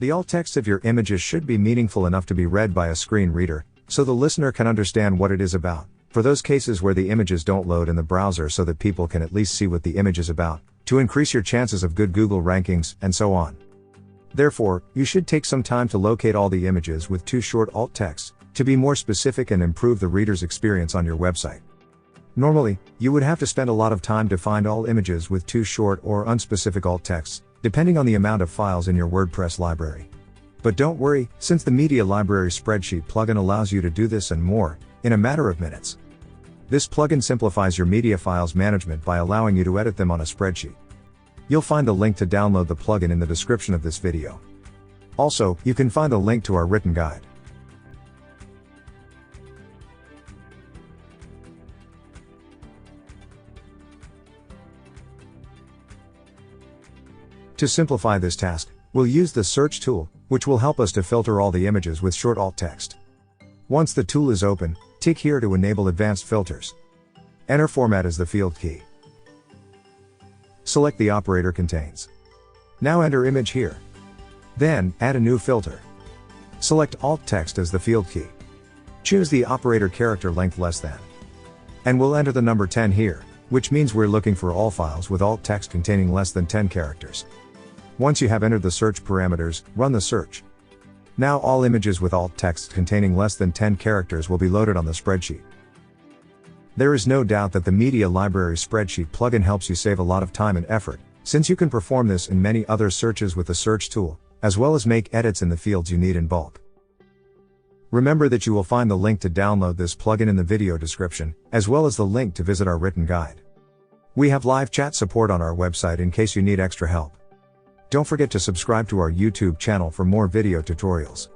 The alt text of your images should be meaningful enough to be read by a screen reader, so the listener can understand what it is about, for those cases where the images don't load in the browser so that people can at least see what the image is about, to increase your chances of good Google rankings, and so on. Therefore, you should take some time to locate all the images with too short alt text, to be more specific and improve the reader's experience on your website. Normally, you would have to spend a lot of time to find all images with too short or unspecific alt texts, depending on the amount of files in your WordPress library. But don't worry, since the Media Library Spreadsheet plugin allows you to do this and more, in a matter of minutes. This plugin simplifies your media files management by allowing you to edit them on a spreadsheet. You'll find the link to download the plugin in the description of this video. Also, you can find the link to our written guide. To simplify this task, we'll use the search tool, which will help us to filter all the images with short alt text. Once the tool is open, tick here to enable advanced filters. Enter format as the field key. Select the operator contains. Now enter image here. Then, add a new filter. Select alt text as the field key. Choose the operator character length less than. And we'll enter the number 10 here, which means we're looking for all files with alt text containing less than 10 characters. Once you have entered the search parameters, run the search. Now all images with alt text containing less than 10 characters will be loaded on the spreadsheet. There is no doubt that the Media Library Spreadsheet plugin helps you save a lot of time and effort, since you can perform this in many other searches with the search tool, as well as make edits in the fields you need in bulk. Remember that you will find the link to download this plugin in the video description, as well as the link to visit our written guide. We have live chat support on our website in case you need extra help. Don't forget to subscribe to our YouTube channel for more video tutorials.